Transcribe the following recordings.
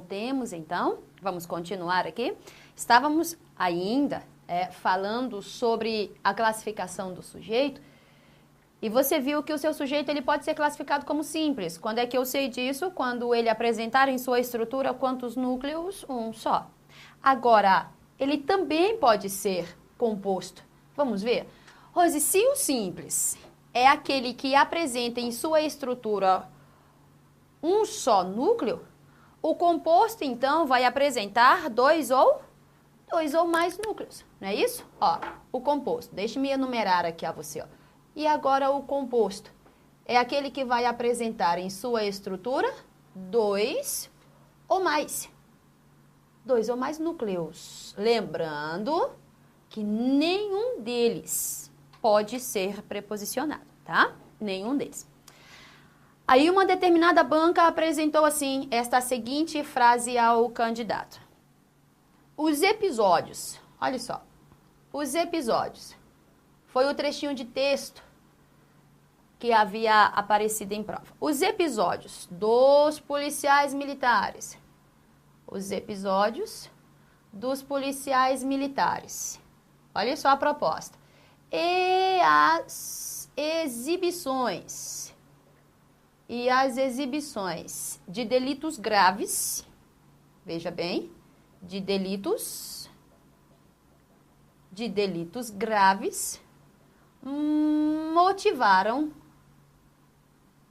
Voltemos então, vamos continuar aqui. Estávamos ainda falando sobre a classificação do sujeito e você viu que o seu sujeito ele pode ser classificado como simples. Quando é que eu sei disso? Quando ele apresentar em sua estrutura quantos núcleos? Um só. Agora, ele também pode ser composto. Vamos ver? Rose, se o simples é aquele que apresenta em sua estrutura um só núcleo, o composto, então, vai apresentar dois ou mais núcleos, não é isso? Ó, o composto, deixe-me enumerar aqui a você, ó. E agora o composto é aquele que vai apresentar em sua estrutura dois ou mais núcleos. Lembrando que nenhum deles pode ser preposicionado, tá? Nenhum deles. Aí uma determinada banca apresentou assim esta seguinte frase ao candidato. Os episódios, olha só, os episódios, foi o trechinho de texto que havia aparecido em prova. Os episódios dos policiais militares, os episódios dos policiais militares, olha só a proposta, e as exibições de delitos graves, veja bem, de delitos graves motivaram,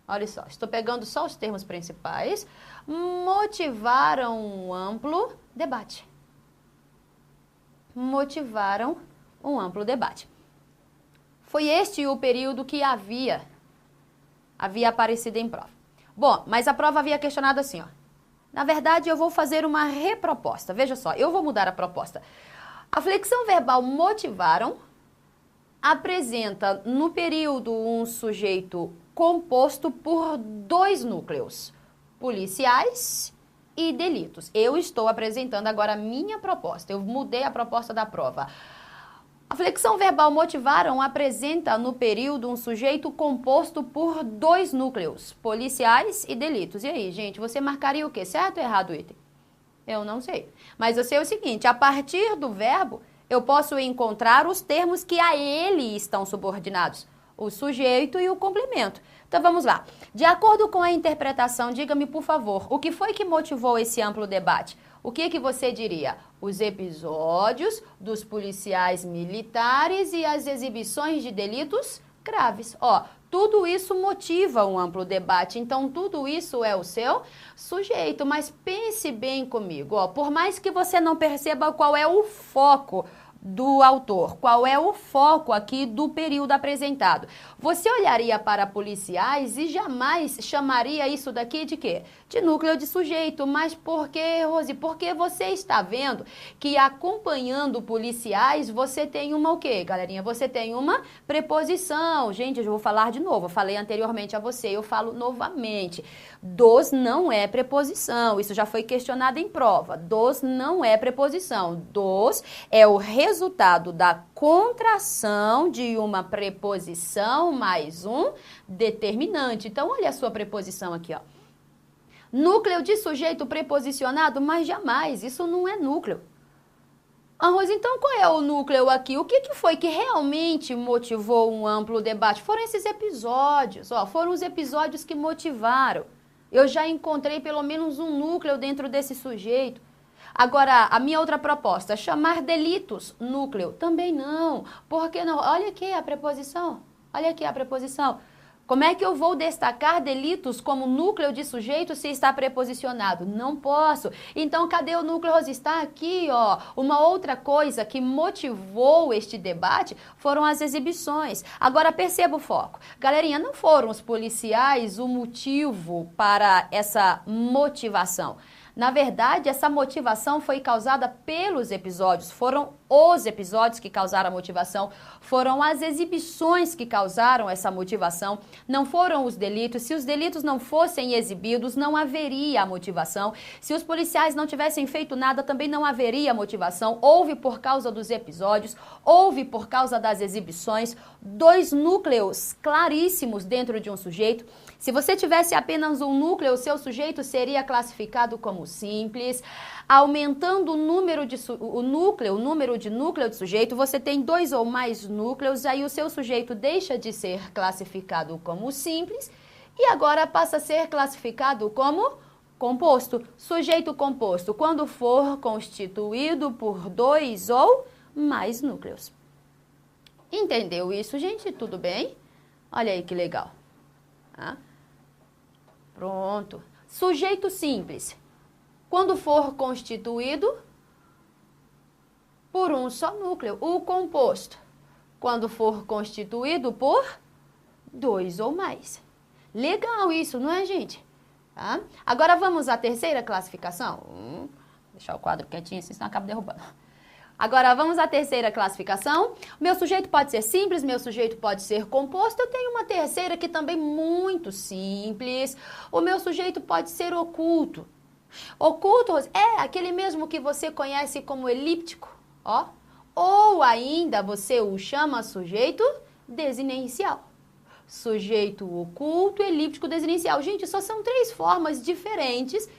olha só, estou pegando só os termos principais, motivaram um amplo debate. Motivaram um amplo debate. Foi este o período que havia aparecido em prova. Bom, mas a prova havia questionado assim, ó. Na verdade, eu vou fazer uma reproposta. Veja só, eu vou mudar a proposta. A flexão verbal motivaram apresenta no período um sujeito composto por dois núcleos, policiais e delitos. Eu estou apresentando agora a minha proposta. Eu mudei a proposta da prova. A flexão verbal motivaram apresenta no período um sujeito composto por dois núcleos, policiais e delitos. E aí, gente, você marcaria o quê? Certo ou errado o item? Eu não sei. Mas eu sei o seguinte, a partir do verbo, eu posso encontrar os termos que a ele estão subordinados, o sujeito e o complemento. Então, vamos lá. De acordo com a interpretação, diga-me, por favor, o que foi que motivou esse amplo debate? O que você diria? Os episódios dos policiais militares e as exibições de delitos graves. Ó, tudo isso motiva um amplo debate, então tudo isso é o seu sujeito. Mas pense bem comigo, ó, por mais que você não perceba qual é o foco do autor, qual é o foco aqui do período apresentado. Você olharia para policiais e jamais chamaria isso daqui de quê? De núcleo de sujeito. Mas por quê, Rose? Porque você está vendo que acompanhando policiais, você tem uma o quê, galerinha? Você tem uma preposição. Gente, eu vou falar de novo. Eu falei anteriormente a você, eu falo novamente. Dos não é preposição. Isso já foi questionado em prova. Dos não é preposição. Dos é o resultado da contração de uma preposição mais um determinante. Então, olha a sua preposição aqui, ó. Núcleo de sujeito preposicionado, mas jamais, isso não é núcleo. Rose, então qual é o núcleo aqui? O que foi que realmente motivou um amplo debate? Foram esses episódios, ó, foram os episódios que motivaram. Eu já encontrei pelo menos um núcleo dentro desse sujeito. Agora, a minha outra proposta, chamar delitos núcleo, também não. Por que não? Olha aqui a preposição. Olha aqui a preposição. Como é que eu vou destacar delitos como núcleo de sujeito se está preposicionado? Não posso. Então, cadê o núcleo, Rose? Está aqui, ó. Uma outra coisa que motivou este debate foram as exibições. Agora, perceba o foco. Galerinha, não foram os policiais o motivo para essa motivação. Na verdade, essa motivação foi causada pelos episódios. Foram os episódios que causaram a motivação, foram as exibições que causaram essa motivação, não foram os delitos. Se os delitos não fossem exibidos, não haveria a motivação. Se os policiais não tivessem feito nada, também não haveria motivação. Houve por causa dos episódios, houve por causa das exibições, dois núcleos claríssimos dentro de um sujeito. Se você tivesse apenas um núcleo, o seu sujeito seria classificado como simples. Aumentando o número de núcleo de sujeito, você tem dois ou mais núcleos, aí o seu sujeito deixa de ser classificado como simples e agora passa a ser classificado como composto. Sujeito composto, quando for constituído por dois ou mais núcleos. Entendeu isso, gente? Tudo bem? Olha aí que legal. Tá? Pronto. Sujeito simples. Quando for constituído por um só núcleo. O composto. Quando for constituído por dois ou mais. Legal isso, não é, gente? Tá? Agora vamos à terceira classificação. Deixar o quadro quietinho, assim, senão acaba derrubando. Agora vamos à terceira classificação. Meu sujeito pode ser simples, meu sujeito pode ser composto. Eu tenho uma terceira que também muito simples. O meu sujeito pode ser oculto. Oculto é aquele mesmo que você conhece como elíptico, ó. Ou ainda você o chama sujeito desinencial. Sujeito oculto, elíptico, desinencial. Gente, só são três formas diferentes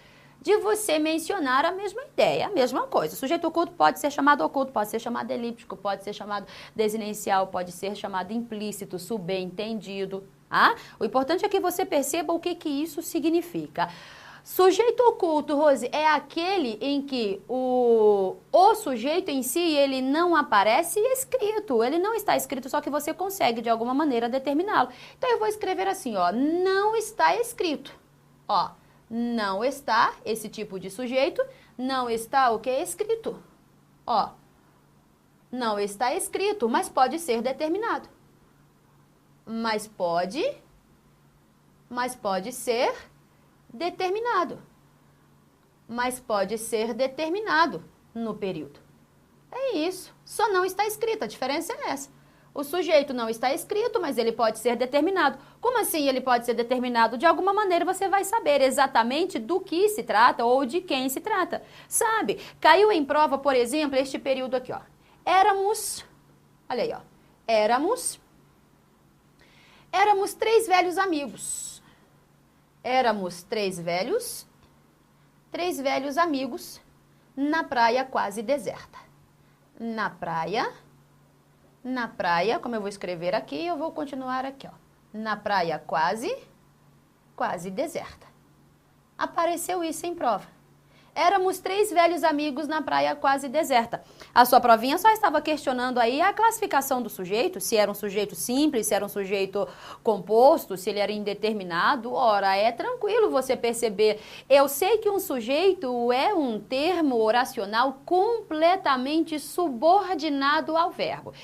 de você mencionar a mesma ideia, a mesma coisa. Sujeito oculto pode ser chamado oculto, pode ser chamado elíptico, pode ser chamado desinencial, pode ser chamado implícito, subentendido. Ah? O importante é que você perceba o que isso significa. Sujeito oculto, Rose, é aquele em que o sujeito em si, ele não aparece escrito, ele não está escrito, só que você consegue de alguma maneira determiná-lo. Então eu vou escrever assim, ó, não está escrito, ó, não está esse tipo de sujeito, não está o que é escrito, ó, não está escrito, mas pode ser determinado, mas pode ser determinado, mas pode ser determinado no período. É isso, só não está escrito, a diferença é essa. O sujeito não está escrito, mas ele pode ser determinado. Como assim ele pode ser determinado? De alguma maneira você vai saber exatamente do que se trata ou de quem se trata. Sabe? Caiu em prova, por exemplo, este período aqui, ó. Olha aí, ó. Éramos três velhos amigos. Éramos três velhos amigos na praia quase deserta. Na praia, como eu vou escrever aqui, eu vou continuar aqui, ó. Na praia quase deserta. Apareceu isso em prova. Éramos três velhos amigos na praia quase deserta. A sua provinha só estava questionando aí a classificação do sujeito, se era um sujeito simples, se era um sujeito composto, se ele era indeterminado. Ora, é tranquilo você perceber. Eu sei que um sujeito é um termo oracional completamente subordinado ao verbo.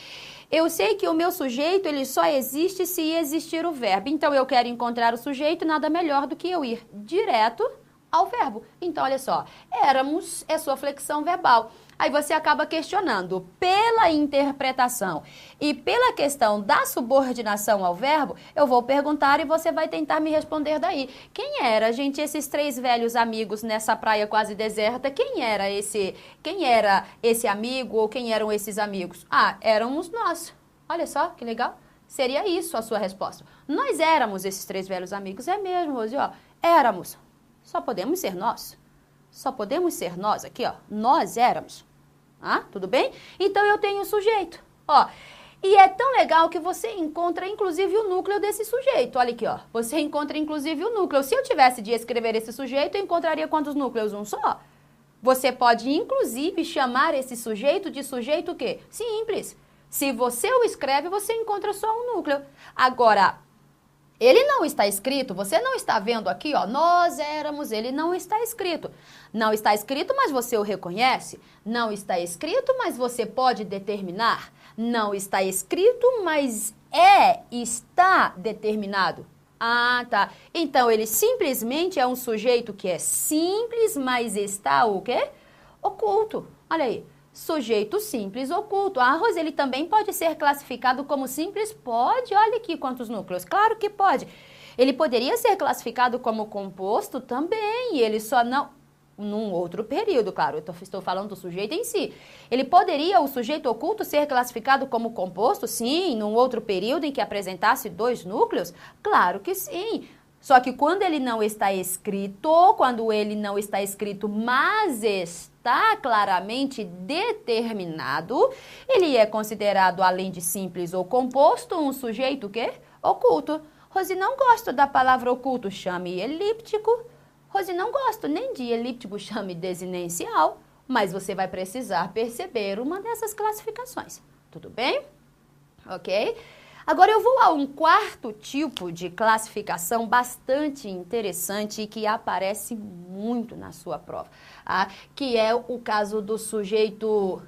Eu sei que o meu sujeito, ele só existe se existir o verbo. Então, eu quero encontrar o sujeito, nada melhor do que eu ir direto ao verbo. Então, olha só, éramos é sua flexão verbal. Aí você acaba questionando pela interpretação e pela questão da subordinação ao verbo, eu vou perguntar e você vai tentar me responder daí. Quem era, gente, esses três velhos amigos nessa praia quase deserta? Quem era esse amigo ou quem eram esses amigos? Ah, éramos nós. Olha só, que legal. Seria isso a sua resposta. Nós éramos esses três velhos amigos. É mesmo, Rose, ó. Éramos. Só podemos ser nós. Só podemos ser nós aqui, ó. Nós éramos. Ah, tudo bem? Então, eu tenho o sujeito, ó. E é tão legal que você encontra, inclusive, o núcleo desse sujeito. Olha aqui, ó. Você encontra, inclusive, o núcleo. Se eu tivesse de escrever esse sujeito, eu encontraria quantos núcleos? Um só. Você pode, inclusive, chamar esse sujeito de sujeito o quê? Simples. Se você o escreve, você encontra só um núcleo. Agora, ele não está escrito, você não está vendo aqui, ó, nós éramos, ele não está escrito. Não está escrito, mas você o reconhece. Não está escrito, mas você pode determinar. Não está escrito, mas está determinado. Ah, tá. Então, ele simplesmente é um sujeito que é simples, mas está o quê? Oculto. Olha aí. Sujeito simples oculto. Ah, Rose, ele também pode ser classificado como simples? Pode, olha aqui quantos núcleos. Claro que pode. Ele poderia ser classificado como composto também, ele só não... Num outro período, claro, eu estou falando do sujeito em si. Ele poderia, o sujeito oculto, ser classificado como composto? Sim, num outro período em que apresentasse 2 núcleos? Claro que sim. Só que quando ele não está escrito, mas está claramente determinado, ele é considerado, além de simples ou composto, um sujeito o quê? Oculto. Rose, não gosto da palavra oculto, chame elíptico. Rose, não gosto nem de elíptico, chame desinencial, mas você vai precisar perceber uma dessas classificações. Tudo bem? Ok? Agora eu vou a um quarto tipo de classificação bastante interessante e que aparece muito na sua prova, que é o caso do sujeito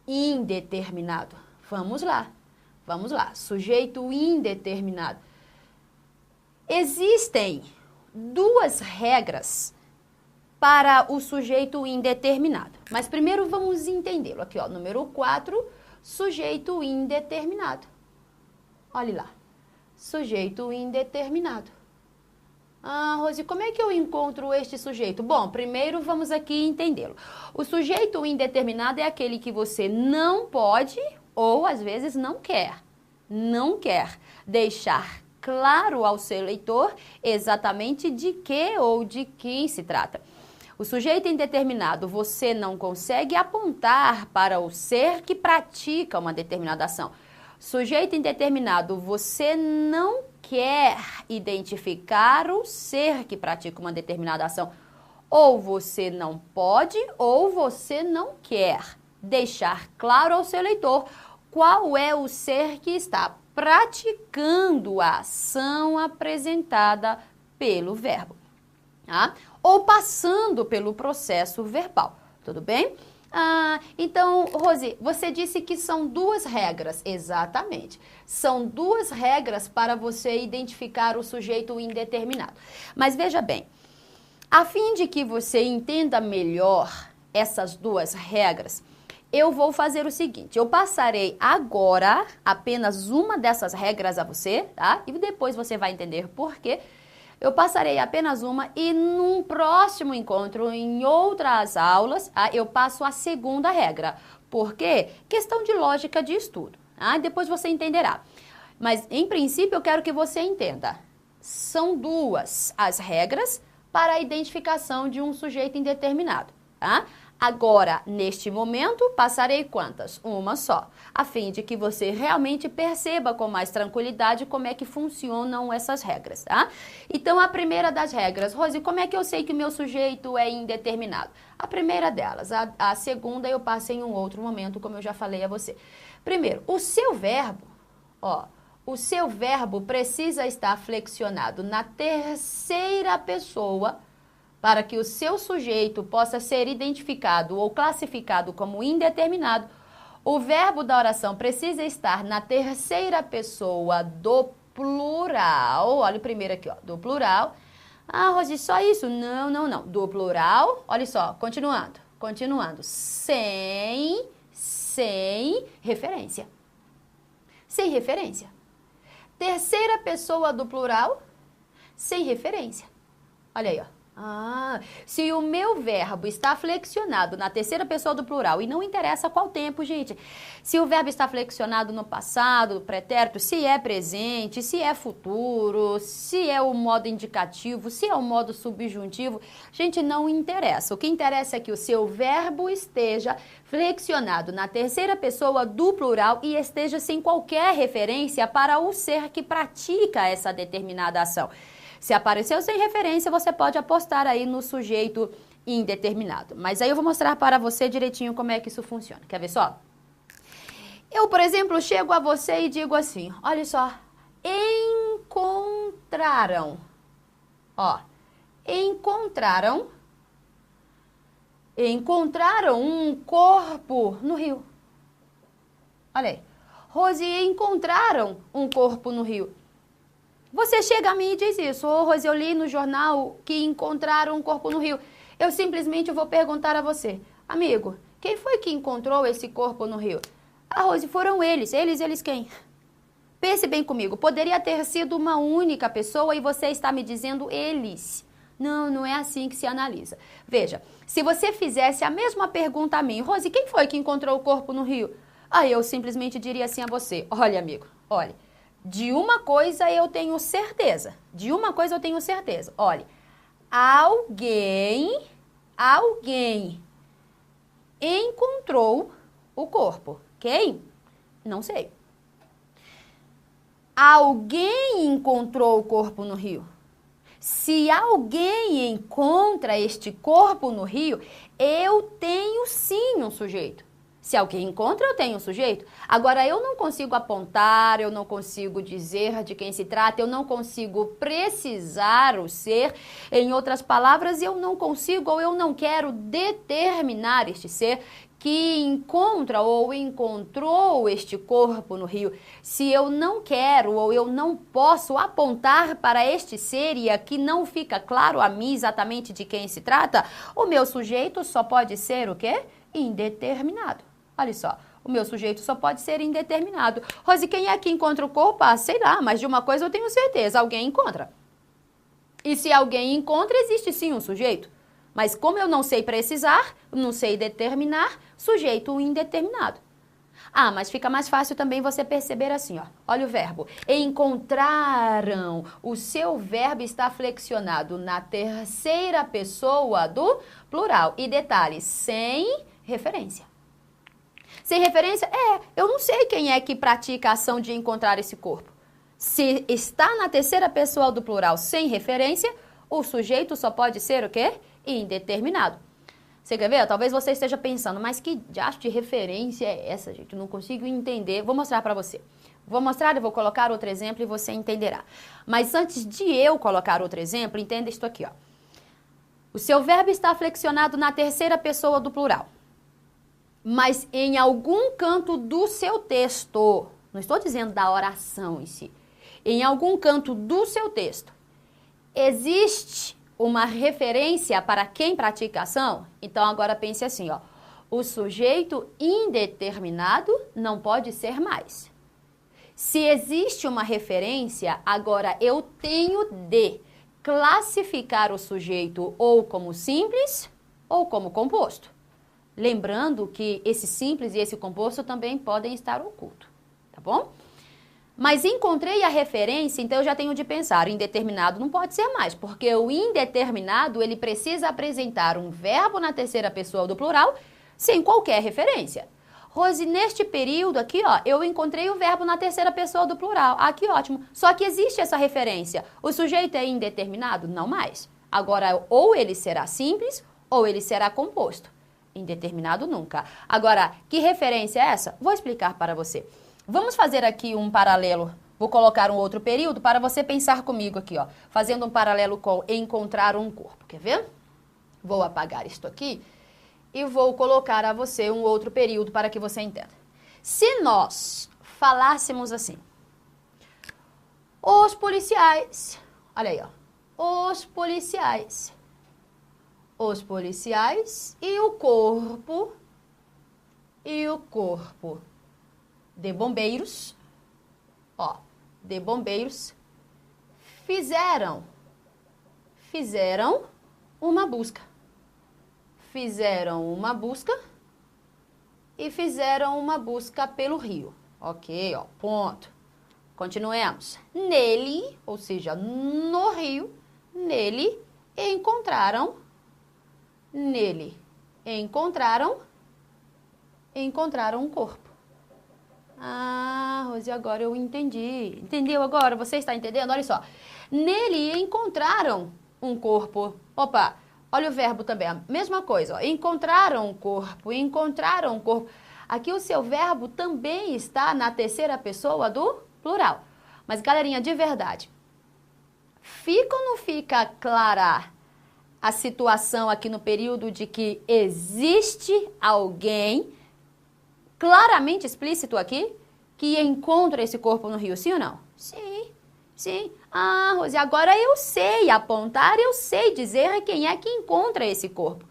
indeterminado. Vamos lá, sujeito indeterminado. Existem 2 regras para o sujeito indeterminado, mas primeiro vamos entendê-lo. Aqui, ó, número 4, sujeito indeterminado. Olhe lá, sujeito indeterminado. Ah, Rose, como é que eu encontro este sujeito? Bom, primeiro vamos aqui entendê-lo. O sujeito indeterminado é aquele que você não pode ou às vezes não quer deixar claro ao seu leitor exatamente de que ou de quem se trata. O sujeito indeterminado, você não consegue apontar para o ser que pratica uma determinada ação. Sujeito indeterminado, você não quer identificar o ser que pratica uma determinada ação. Ou você não pode, ou você não quer deixar claro ao seu leitor qual é o ser que está praticando a ação apresentada pelo verbo, tá? Ou passando pelo processo verbal, tudo bem? Então, Rose, você disse que são 2 regras. Exatamente. São 2 regras para você identificar o sujeito indeterminado. Mas veja bem, a fim de que você entenda melhor essas 2 regras, eu vou fazer o seguinte, eu passarei agora apenas uma dessas regras a você, tá? E depois você vai entender por quê. Eu passarei apenas uma e num próximo encontro, em outras aulas, eu passo a segunda regra. Por quê? Questão de lógica de estudo. Depois você entenderá. Mas, em princípio, eu quero que você entenda. São 2 as regras para a identificação de um sujeito indeterminado, tá? Agora, neste momento, passarei quantas? Uma só, a fim de que você realmente perceba com mais tranquilidade como é que funcionam essas regras, tá? Então, a primeira das regras, Rose, como é que eu sei que o meu sujeito é indeterminado? A primeira delas, a segunda eu passo em um outro momento, como eu já falei a você. Primeiro, o seu verbo, o seu verbo precisa estar flexionado na terceira pessoa para que o seu sujeito possa ser identificado ou classificado como indeterminado. O verbo da oração precisa estar na terceira pessoa do plural. Olha o primeiro aqui, do plural. Rose, só isso? Não. Do plural, olha só, continuando. Sem referência. Sem referência. Terceira pessoa do plural, sem referência. Olha aí, se o meu verbo está flexionado na terceira pessoa do plural, e não interessa qual tempo, gente, se o verbo está flexionado no passado, pretérito, se é presente, se é futuro, se é o modo indicativo, se é o modo subjuntivo, gente, não interessa. O que interessa é que o seu verbo esteja flexionado na terceira pessoa do plural e esteja sem qualquer referência para o ser que pratica essa determinada ação. Se apareceu sem referência, você pode apostar aí no sujeito indeterminado. Mas aí eu vou mostrar para você direitinho como é que isso funciona. Quer ver só? Eu, por exemplo, chego a você e digo assim, olha só, encontraram. Encontraram um corpo no rio. Olha aí. Rose, encontraram um corpo no rio. Você chega a mim e diz isso. Rose, eu li no jornal que encontraram um corpo no rio. Eu simplesmente vou perguntar a você, amigo, quem foi que encontrou esse corpo no rio? Ah, Rose, foram eles. Eles quem? Pense bem comigo, poderia ter sido uma única pessoa e você está me dizendo eles. Não, não é assim que se analisa. Veja, se você fizesse a mesma pergunta a mim, Rose, quem foi que encontrou o corpo no rio? Aí eu simplesmente diria assim a você, olha amigo, olha, de uma coisa eu tenho certeza, olha, alguém encontrou o corpo. Quem? Não sei. Alguém encontrou o corpo no rio. Se alguém encontra este corpo no rio, eu tenho sim um sujeito. Se alguém encontra, eu tenho um sujeito. Agora, eu não consigo apontar, eu não consigo dizer de quem se trata, eu não consigo precisar o ser. Em outras palavras, eu não consigo ou eu não quero determinar este ser que encontra ou encontrou este corpo no rio. Se eu não quero ou eu não posso apontar para este ser e aqui não fica claro a mim exatamente de quem se trata, o meu sujeito só pode ser o quê? Indeterminado. Olha só, o meu sujeito só pode ser indeterminado. Rose, quem é que encontra o corpo? Ah, sei lá, mas de uma coisa eu tenho certeza, alguém encontra. E se alguém encontra, existe sim um sujeito. Mas como eu não sei precisar, não sei determinar, sujeito indeterminado. Ah, mas fica mais fácil também você perceber assim, ó. Olha o verbo. Encontraram. O seu verbo está flexionado na terceira pessoa do plural. E detalhe, sem referência. Sem referência? Eu não sei quem é que pratica a ação de encontrar esse corpo. Se está na terceira pessoa do plural sem referência, o sujeito só pode ser o quê? Indeterminado. Você quer ver? Talvez você esteja pensando, mas que diacho de referência é essa, gente? Eu não consigo entender. Vou mostrar para você. Vou mostrar, eu vou colocar outro exemplo e você entenderá. Mas antes de eu colocar outro exemplo, entenda isto aqui, ó. O seu verbo está flexionado na terceira pessoa do plural. Mas em algum canto do seu texto, não estou dizendo da oração em si, em algum canto do seu texto, existe uma referência para quem pratica a ação? Então agora pense assim, ó. O sujeito indeterminado não pode ser mais. Se existe uma referência, agora eu tenho de classificar o sujeito ou como simples ou como composto. Lembrando que esse simples e esse composto também podem estar ocultos, tá bom? Mas encontrei a referência, então eu já tenho de pensar, indeterminado não pode ser mais, porque o indeterminado, ele precisa apresentar um verbo na terceira pessoa do plural, sem qualquer referência. Rose, neste período aqui, ó, eu encontrei o verbo na terceira pessoa do plural. Ah, que ótimo. Só que existe essa referência. O sujeito é indeterminado? Não mais. Agora, ou ele será simples, ou ele será composto. Indeterminado nunca. Agora, que referência é essa? Vou explicar para você. Vamos fazer aqui um paralelo. Vou colocar um outro período para você pensar comigo aqui, ó. Fazendo um paralelo com encontrar um corpo. Quer ver? Vou apagar isto aqui e vou colocar a você um outro período para que você entenda. Se nós falássemos assim, os policiais, olha aí, ó, os policiais e o corpo de bombeiros, ó, de bombeiros fizeram uma busca. Fizeram uma busca pelo rio. Ok, ó, ponto. Continuemos. Nele, ou seja, no rio, nele encontraram um corpo. Ah, Rose, agora eu entendi. Entendeu agora? Você está entendendo? Olha só. Nele encontraram um corpo. Opa, olha o verbo também. A mesma coisa, ó. Encontraram um corpo. Aqui o seu verbo também está na terceira pessoa do plural. Mas, galerinha, de verdade, fica ou não fica clara a situação aqui no período de que existe alguém claramente explícito aqui que encontra esse corpo no rio, sim ou não? Sim. Ah, Rose, agora eu sei apontar, eu sei dizer quem é que encontra esse corpo.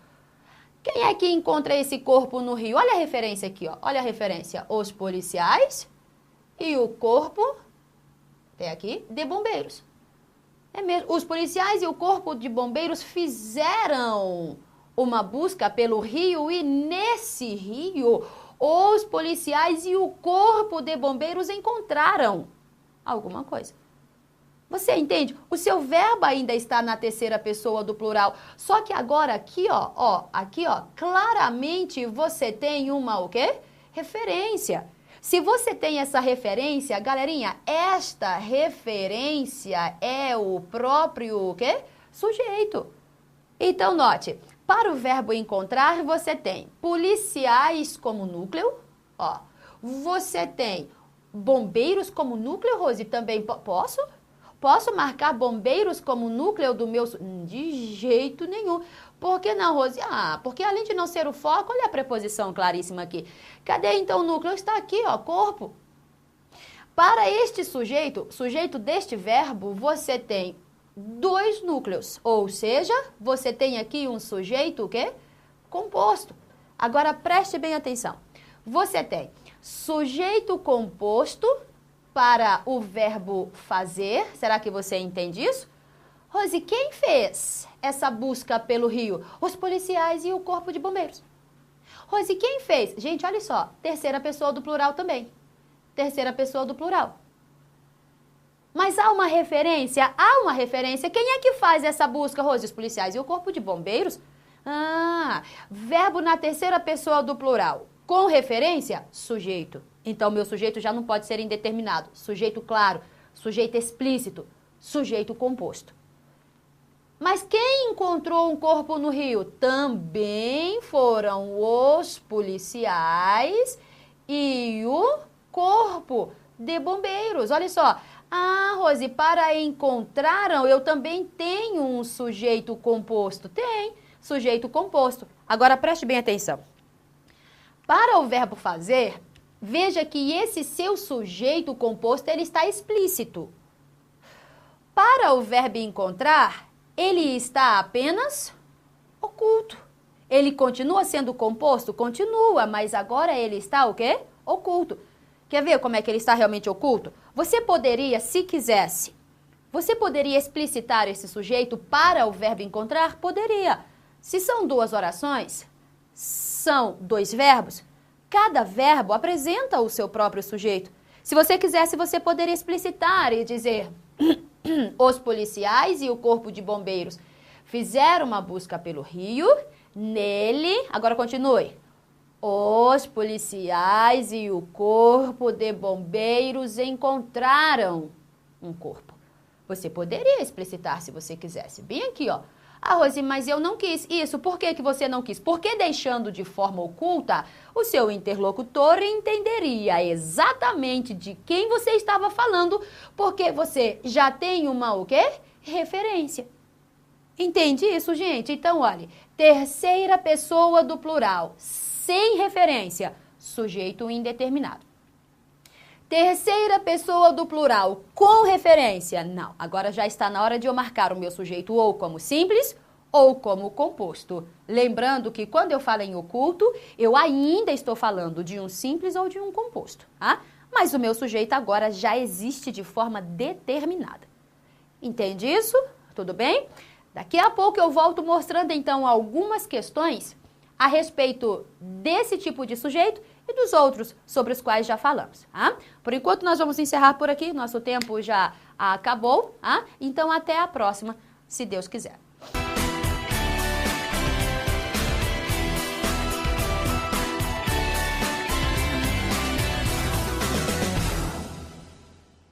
Quem é que encontra esse corpo no rio? Olha a referência aqui, ó. Olha a referência. Os policiais e o corpo, até aqui, de bombeiros. É mesmo. Os policiais e o corpo de bombeiros fizeram uma busca pelo rio e nesse rio os policiais e o corpo de bombeiros encontraram alguma coisa. Você entende? O seu verbo ainda está na terceira pessoa do plural. Só que agora aqui, aqui, claramente você tem uma o quê? Referência. Se você tem essa referência, galerinha, esta referência é o próprio o quê? Sujeito. Então, note, para o verbo encontrar, você tem policiais como núcleo, ó. Você tem bombeiros como núcleo, Rose, também posso? Posso marcar bombeiros como núcleo do meu... De jeito nenhum. Por que não, Rose? Ah, porque além de não ser o foco, olha a preposição claríssima aqui. Cadê então o núcleo? Está aqui, ó, corpo. Para este sujeito deste verbo, você tem dois núcleos. Ou seja, você tem aqui um sujeito o quê? Composto. Agora preste bem atenção. Você tem sujeito composto para o verbo fazer. Será que você entende isso? Rose, quem fez essa busca pelo rio? Os policiais e o corpo de bombeiros. Rose, quem fez? Gente, olha só, terceira pessoa do plural também. Terceira pessoa do plural. Mas há uma referência? Há uma referência. Quem é que faz essa busca, Rose? Os policiais e o corpo de bombeiros? Ah, verbo na terceira pessoa do plural. Com referência? Sujeito. Então, meu sujeito já não pode ser indeterminado. Sujeito claro, sujeito explícito, sujeito composto. Mas quem encontrou um corpo no rio? Também foram os policiais e o corpo de bombeiros. Olha só. Ah, Rose, para encontraram, eu também tenho um sujeito composto. Tem, sujeito composto. Agora, preste bem atenção. Para o verbo fazer, veja que esse seu sujeito composto, ele está explícito. Para o verbo encontrar, ele está apenas oculto. Ele continua sendo composto? Continua, mas agora ele está o quê? Oculto. Quer ver como é que ele está realmente oculto? Você poderia, se quisesse, você poderia explicitar esse sujeito para o verbo encontrar? Poderia. Se são duas orações, são dois verbos, cada verbo apresenta o seu próprio sujeito. Se você quisesse, você poderia explicitar e dizer os policiais e o corpo de bombeiros fizeram uma busca pelo rio, nele, agora continue. Os policiais e o corpo de bombeiros encontraram um corpo. Você poderia explicitar se você quisesse. Bem aqui, ó. Ah, Rose, mas eu não quis. Isso, por que você não quis? Porque deixando de forma oculta, o seu interlocutor entenderia exatamente de quem você estava falando, porque você já tem uma, o quê? Referência. Entende isso, gente? Então, olha, terceira pessoa do plural, sem referência, sujeito indeterminado. Terceira pessoa do plural, com referência. Não, agora já está na hora de eu marcar o meu sujeito ou como simples ou como composto. Lembrando que quando eu falo em oculto, eu ainda estou falando de um simples ou de um composto, tá? Mas o meu sujeito agora já existe de forma determinada. Entende isso? Tudo bem? Daqui a pouco eu volto mostrando então algumas questões a respeito desse tipo de sujeito e dos outros sobre os quais já falamos, tá? Por enquanto nós vamos encerrar por aqui, nosso tempo já acabou, tá? Então até a próxima, se Deus quiser.